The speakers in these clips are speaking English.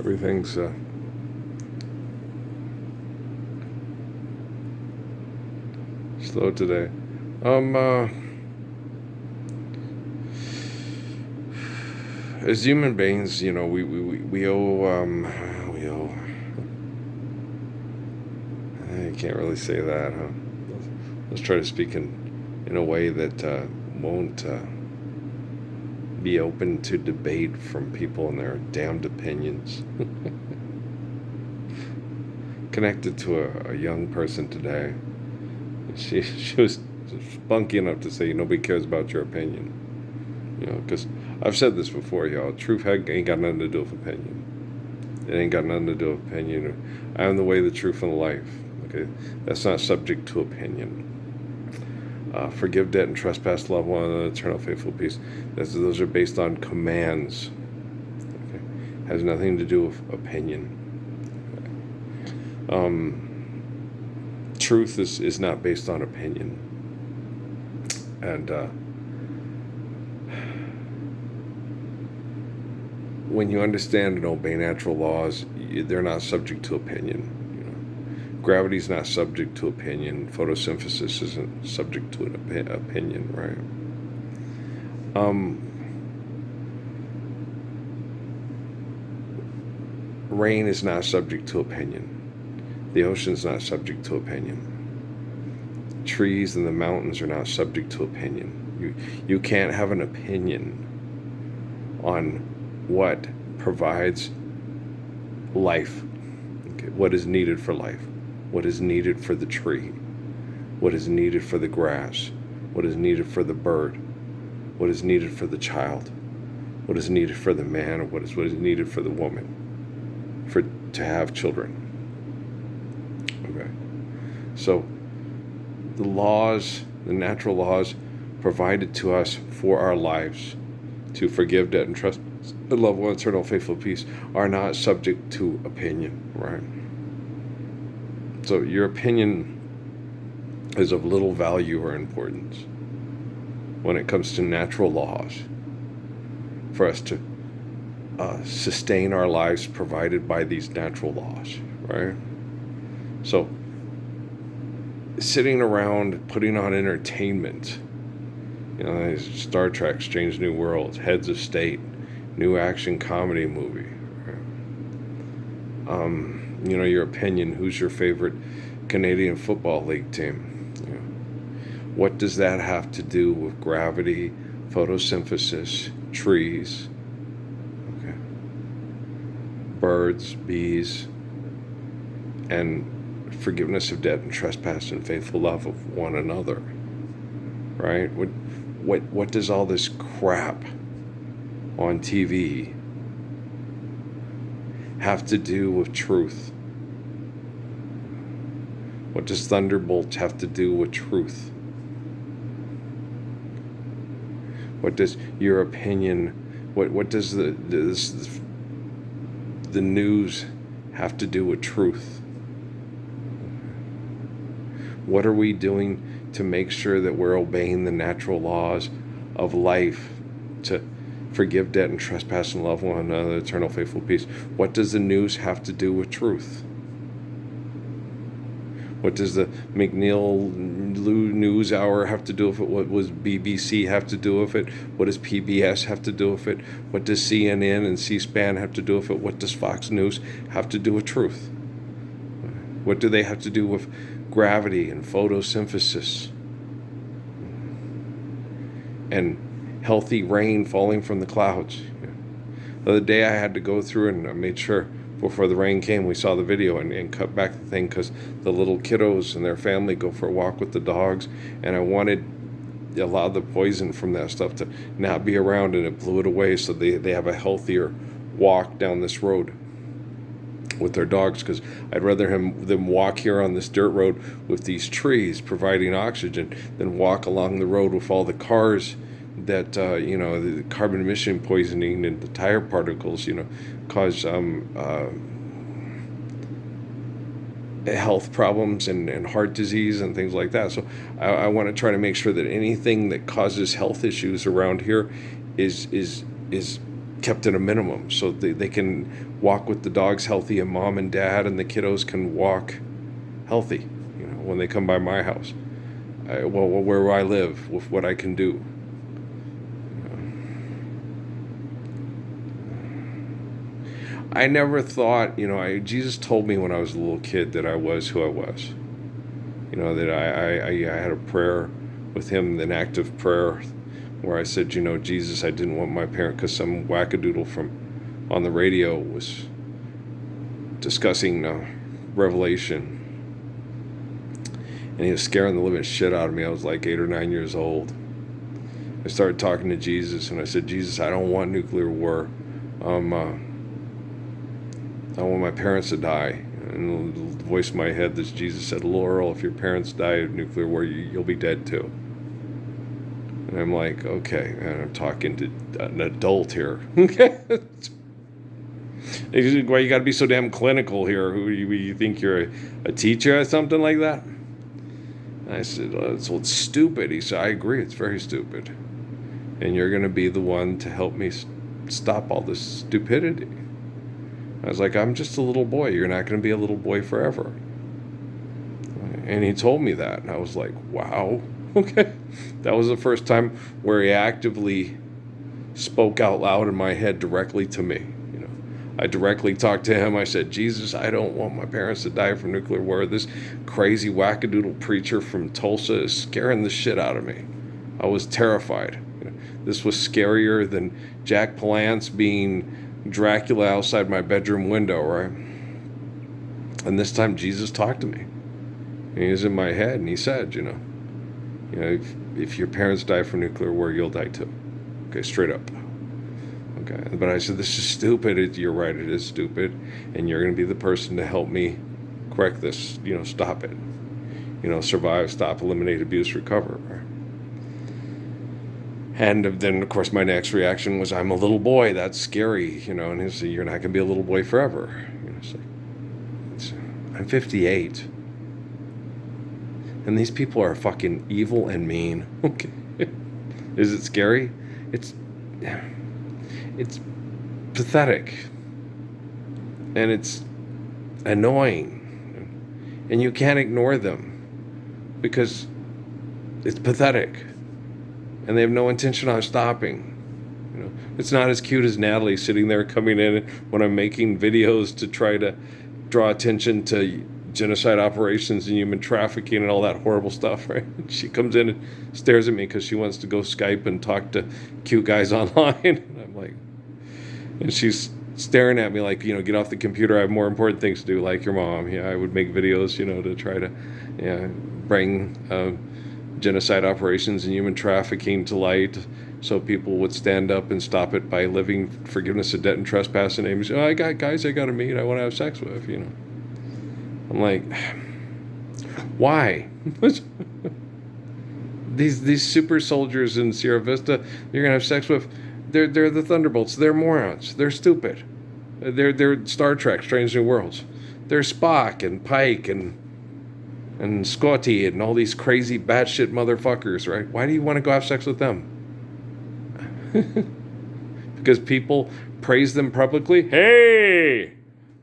Everything's slow today. As human beings, we owe. I can't really say that, huh? Let's try to speak in a way that won't be open to debate from people and their damned opinions. Connected to a young person today. She was spunky enough to say nobody cares about your opinion. Because I've said this before, y'all. Truth ain't got nothing to do with opinion. It ain't got nothing to do with opinion. I am the way, the truth, and the life. Okay, that's not subject to opinion. Forgive debt and trespass, love one another, eternal faithful peace. Those are based on commands. Okay, has nothing to do with opinion. Truth is not based on opinion, and when you understand and obey natural laws, they're not subject to opinion. Gravity's not subject to opinion. Photosynthesis isn't subject to an opinion, right? Rain is not subject to opinion. The ocean's not subject to opinion. Trees and the mountains are not subject to opinion. You can't have an opinion on what provides life, okay, what is needed for life, what is needed for the tree, what is needed for the grass, what is needed for the bird, what is needed for the child, what is needed for the man, or what is needed for the woman to have children. Okay, so the laws, the natural laws provided to us for our lives to forgive debt and trust and love one, eternal faithful peace are not subject to opinion, right? So your opinion is of little value or importance when it comes to natural laws for us to sustain our lives provided by these natural laws, right? So sitting around putting on entertainment, Star Trek, Strange New Worlds, Heads of State, new action comedy movie, your opinion, who's your favorite Canadian Football League team? What does that have to do with gravity, photosynthesis, trees, okay, birds, bees, and forgiveness of debt and trespass and faithful love of one another, right? What does all this crap on TV have to do with truth? What does Thunderbolts have to do with truth? What does your opinion, what does the news have to do with truth? What are we doing to make sure that we're obeying the natural laws of life to forgive debt and trespass and love one another, eternal faithful peace? What does the news have to do with truth? What does the McNeil News Hour have to do with it? What does BBC have to do with it? What does PBS have to do with it? What does CNN and C-SPAN have to do with it? What does Fox News have to do with truth? What do they have to do with gravity and photosynthesis and healthy rain falling from the clouds? The other day I had to go through and I made sure before the rain came, we saw the video and cut back the thing because the little kiddos and their family go for a walk with the dogs, and I wanted a lot of the poison from that stuff to not be around, and it blew it away so they have a healthier walk down this road with their dogs, because I'd rather them walk here on this dirt road with these trees providing oxygen than walk along the road with all the cars that the carbon emission poisoning and the tire particles cause health problems and heart disease and things like that. So I want to try to make sure that anything that causes health issues around here is kept at a minimum so they can walk with the dogs healthy, and mom and dad and the kiddos can walk healthy, when they come by my house. Where I live, with what I can do. I never thought, Jesus told me when I was a little kid that I was who I was. That I had a prayer with him, an active prayer, where I said, Jesus, I didn't want my parent, because some wackadoodle on the radio was discussing Revelation. And he was scaring the living shit out of me. I was like 8 or 9 years old. I started talking to Jesus, and I said, Jesus, I don't want nuclear war. I don't want my parents to die. And the voice in my head, this Jesus said, Laurel, if your parents die of nuclear war, you'll be dead too. And I'm like, okay, and I'm talking to an adult here. Okay. Why you got to be so damn clinical here? Who you think you're a teacher or something like that? And I said, it's stupid. He said, I agree, it's very stupid. And you're going to be the one to help me stop all this stupidity. I was like, I'm just a little boy. You're not going to be a little boy forever. And he told me that. And I was like, wow. Okay. That was the first time where he actively spoke out loud in my head directly to me. I directly talked to him. I said, Jesus, I don't want my parents to die from nuclear war. This crazy wackadoodle preacher from Tulsa is scaring the shit out of me. I was terrified. This was scarier than Jack Palance being Dracula outside my bedroom window, right? And this time Jesus talked to me. And he was in my head, and he said, if your parents die from nuclear war, you'll die too. Okay, straight up. Okay, but I said, this is stupid. You're right, it is stupid, and you're going to be the person to help me correct this. Stop it. Survive, stop, eliminate, abuse, recover. Right? And then, of course, my next reaction was, I'm a little boy. That's scary, And he said, you're not going to be a little boy forever. I'm 58. And these people are fucking evil and mean. Okay. Is it scary? It's pathetic. And it's annoying. And you can't ignore them. Because it's pathetic. And they have no intention on stopping. It's not as cute as Natalie sitting there coming in when I'm making videos to try to draw attention to genocide operations and human trafficking and all that horrible stuff, right? She comes in and stares at me because she wants to go Skype and talk to cute guys online. And I'm like, and she's staring at me like, get off the computer. I have more important things to do, like your mom. Yeah, I would make videos, to try to bring genocide operations and human trafficking to light, so people would stand up and stop it by living forgiveness of debt and trespass and names. I got guys I got to meet, I want to have sex with, I'm like, why? these super soldiers in Sierra Vista you're gonna have sex with, they're the Thunderbolts. They're morons. They're stupid. They're Star Trek, Strange New Worlds. They're Spock and Pike and Scotty and all these crazy batshit motherfuckers, right? Why do you want to go have sex with them? Because people praise them publicly. Hey,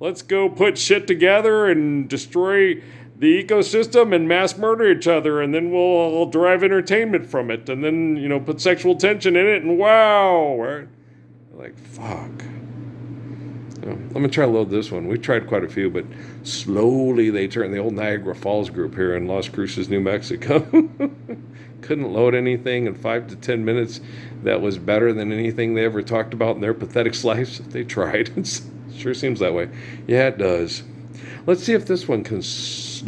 let's go put shit together and destroy the ecosystem and mass murder each other, and then we'll derive entertainment from it, and then, put sexual tension in it, and wow, right? Like, fuck. Let me try to load this one. We tried quite a few, but slowly they turn. The old Niagara Falls group here in Las Cruces, New Mexico. Couldn't load anything in 5 to 10 minutes that was better than anything they ever talked about in their pathetic lives. They tried. It sure seems that way. Yeah, it does. Let's see if this one can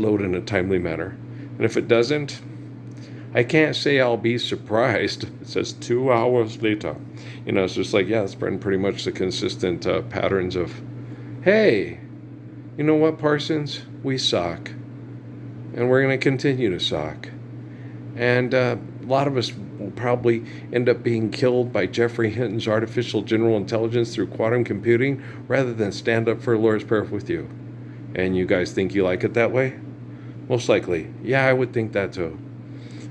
load in a timely manner. And if it doesn't, I can't say I'll be surprised. It says 2 hours later. It's just like, yeah, it's been pretty much the consistent patterns of, hey, you know what, Parsons? We suck. And we're going to continue to suck. And a lot of us will probably end up being killed by Jeffrey Hinton's artificial general intelligence through quantum computing rather than stand up for the Lord's Prayer with you. And you guys think you like it that way? Most likely. Yeah, I would think that too.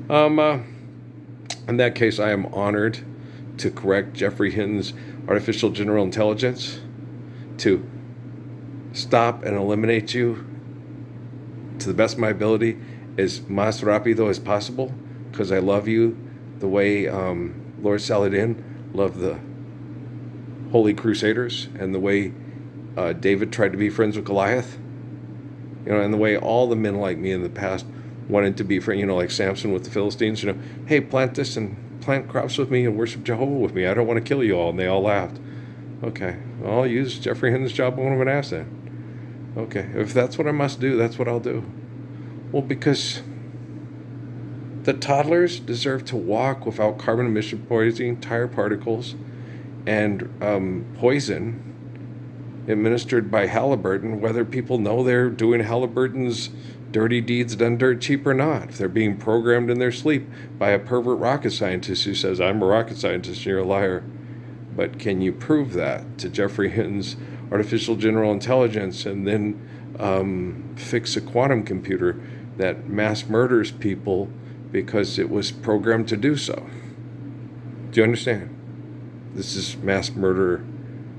In that case, I am honored to correct Jeffrey Hinton's artificial general intelligence to stop and eliminate you to the best of my ability as más rápido as possible, because I love you the way Lord Saladin loved the Holy Crusaders, and the way David tried to be friends with Goliath, and the way all the men like me in the past wanted to be friends, like Samson with the Philistines, hey, plant this and plant crops with me and worship Jehovah with me. I don't want to kill you all. And they all laughed. Okay, well, I'll use Jeffrey Hinton's job when I'm an asset. Okay, if that's what I must do, that's what I'll do. Well, because the toddlers deserve to walk without carbon emission poisoning, tire particles, and poison administered by Halliburton, whether people know they're doing Halliburton's dirty deeds done dirt cheap or not. If they're being programmed in their sleep by a pervert rocket scientist who says, I'm a rocket scientist and you're a liar. But can you prove that to Jeffrey Hinton's artificial general intelligence, and then fix a quantum computer that mass murders people because it was programmed to do so? Do you understand? This is mass murder,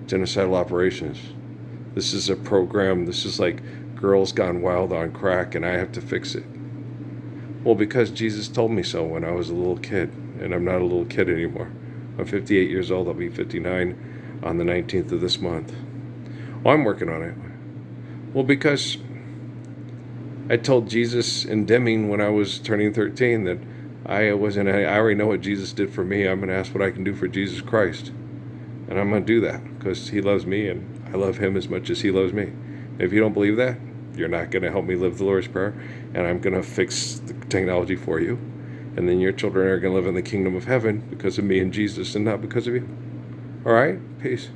genocidal operations. This is a program. This is like Girls Gone Wild on crack, and I have to fix it. Well, because Jesus told me so when I was a little kid, and I'm not a little kid anymore. I'm 58 years old. I'll be 59 on the 19th of this month. Well, I'm working on it. Well, because I told Jesus in Deming when I was turning 13 that I already know what Jesus did for me. I'm going to ask what I can do for Jesus Christ. And I'm going to do that because he loves me and I love him as much as he loves me. If you don't believe that, you're not going to help me live the Lord's Prayer, and I'm going to fix the technology for you. And then your children are going to live in the kingdom of heaven because of me and Jesus and not because of you. All right? Peace.